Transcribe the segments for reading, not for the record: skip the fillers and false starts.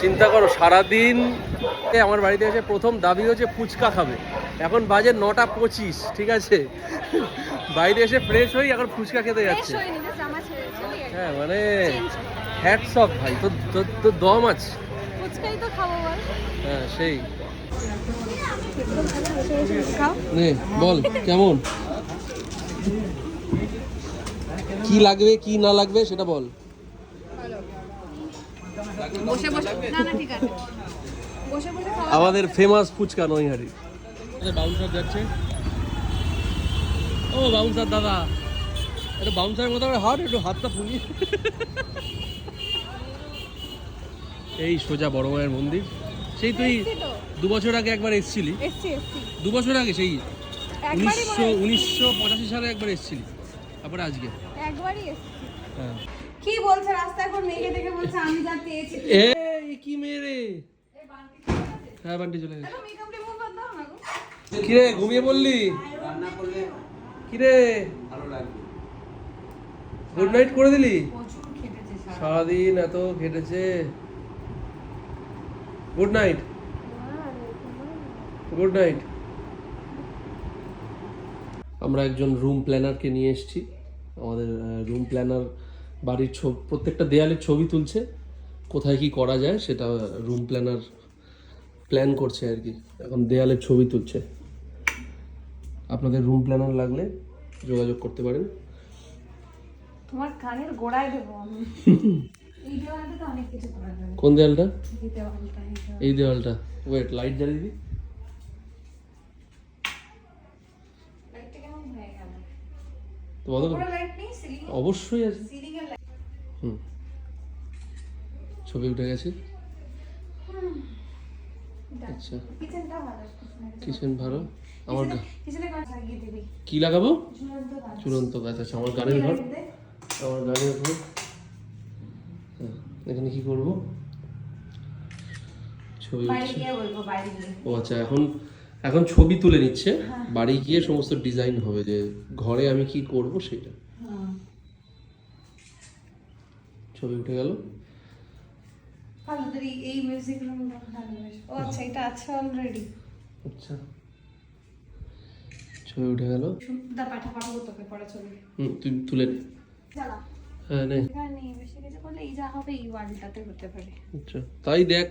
চিন্তা করো, সারাদিন আমার বাড়িতে এসে প্রথম দাবি হচ্ছে ফুচকা খাবে। এখন বাজে 9:25, ঠিক আছে? বাইরে এসে ফ্রেশ হই, এখন ফুচকা খেতে যাচ্ছে। হ্যাঁ মানে হ্যাটস অফ ভাই, তোর দম আছে। ফুচকাই তো খাবো বল। হ্যাঁ সেই নে, বল কেমন, কি লাগবে কি না লাগবে সেটা বল। বসে বসে না না ঠিক আছে, বসে বসে খাওয়া। আমাদের ফেমাস ফুচকা নৈহারি। বাউন্সার যাচ্ছে। ও বাউন্সার দাদা, এটা বাউন্সারের মতো করে হাত, একটু হাতটা ফুলি। এই সোজা বড় মায়ের মন্দির। সেই তুই 2 বছর আগে একবার এসেছিলি। 2 বছর আগে, সেই 1985 সালে একবার এসেছিলি, তারপরে আজকে একবারই এসেছি। হ্যাঁ। কি বলছে রাস্তায় কোন মেয়েকে দেখে বলছে আমি যা পেয়েছি। এই কি মেয়ে রে? হ্যাঁ বান্টি চলে গেছে। মেকআপ রিমুভ কর দাও না গো। কি রে ঘুমিয়ে পড়লি? রান্না করলে কি রে ভালো লাগবে। গুড নাইট করে দিলি? প্রচুর খেটেছে সারাদিন এত খেটেছে। Good night, good night. আমরা একজন রুম প্ল্যানারকে নিয়ে এসেছি। আমাদের রুম প্ল্যানার বাড়ির প্রত্যেকটা দেয়ালের ছবি তুলছে, কোথায় কি করা যায় সেটা রুম প্ল্যানার প্ল্যান করছে আর কি। এখন দেয়ালের ছবি তুলছে। আপনাদের রুম প্ল্যানার লাগলে যোগাযোগ করতে পারেন। তোমার কানের গোড়ায় দেবো আমি। এই দেওয়ালটা তো অনেক কিছু করা যাবে। কোন দেয়ালটা? এই দেওয়ালটা এই দেওয়ালটা। ওয়েট, লাইট জ্বালিয়ে দিই। লাইটটা কেমন হয়ে গেল? তো বলো। পুরো লাইট নেই, সিলিং অবশ্যই আছে। সিলিং এর লাইট। হুম, ছবি উঠে গেছে। আচ্ছা, কিচেনটা ভালো। কিচেন ভালো। আমার কিচেনে কাজ লাগিয়ে দিবি। কি লাগাবো? ঝুলন্ত গাছ। চূড়ান্ত গাছ আছে। আমার গাড়ির ঘর, আমার গাড়ির ঘর। হ্যাঁ, এখানে কি করব? ছবি বাইরে উঠছে। গিয়ে বলবো, বাইরে গিয়ে। ও আচ্ছা, এখন ছবি তুলে নিচ্ছে। বাড়ি গিয়ে সমস্ত ডিজাইন হবে যে ঘরে আমি কি করব সেটা। ছবি উঠে গেল। ভালো, তোর এই মিউজিক রুমটা ভালো বেশ। ও আচ্ছা, এটা আছে অলরেডি। আচ্ছা, ছবি উঠে গেল। দা পাঠাবো তোকে পরে ছবি। তুই তুলে নে। জ্বালা। হ্যাঁ নে। এখানে বেশি কিছু করলে এই যা হবে এই ওয়ালটাতে হতে পারে। আচ্ছা তাই দেখ।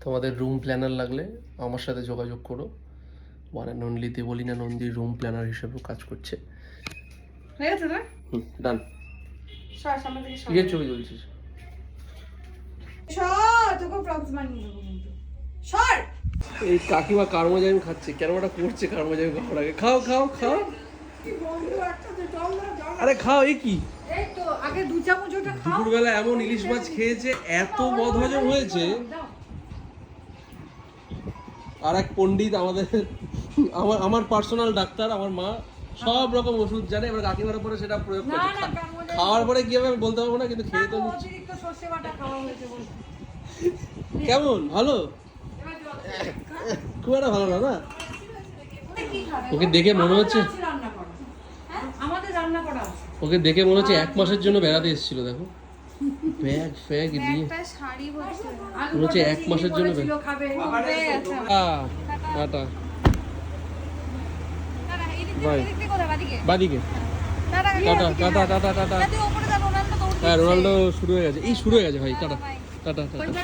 তোমাদের রুম প্ল্যানার লাগলে আমার সাথে যোগাযোগ করো। One and only Debolina Nandi room planner হিসেবেও কাজ করছে। হয়ে গেছে না? ডান। সর, সামনে থেকে সর। কিসের ছবি তুলছিস? সর, তোকে প্রক্স বানিয়ে দেবো কিন্তু। সর। এই কাকিমা কার্মোজাইম খাচ্ছে, কেন ওটা করছে কার্মোজাইম খাওয়ার আগে? খাও খাও খাও। কি বন্ধু একটা তো জল না, জল। আরে খাও। এই কি এই তো আগে 2 চামচ ওটা খাও। দুপুরবেলা এমন ইলিশ মাছ খেয়েছে, এত বদহজম হয়েছে। আর এক পণ্ডিত আমার পার্সোনাল ডাক্তার, আমার মা সব রকম ওষুধ জানে। এবার কাকিমার উপরে সেটা প্রয়োগ করছে। খাওয়ার পরে কি হবে আমি বলতে পারবো না, কিন্তু খেয়ে তো নিচ্ছি। অতিরিক্ত সর্ষে বাটা খাওয়া হয়েছে বলতে। কেমন? ভালো? খুব একটা ভালো না, না? কি খাবে? ওকে দেখে মনে হচ্ছে, আমাদের আছে রান্না করা। হ্যাঁ, আমাদের রান্না করা আছে। ওকে দেখে মনে হচ্ছে 1 মাসের জন্য বেড়াতে এসেছিল। দেখো ব্যাগ ফ্যাগ দিয়ে একটা শাড়ি বলছে। মনে হচ্ছে 1 মাসের জন্য ছিল খাবে। আচ্ছা। টাটা। না না, বাই। এদিক থেকে কোথায়? বাদিকে। বাদিকে। Tata tata tata tata tata. তুই উপরে যা, রোনাল্ডো দৌড় দিচ্ছে। হ্যাঁ রোনাল্ডো শুরু হয়ে গেছে। এই শুরু হয়ে গেছে ভাই। Tata tata tata. ওইটা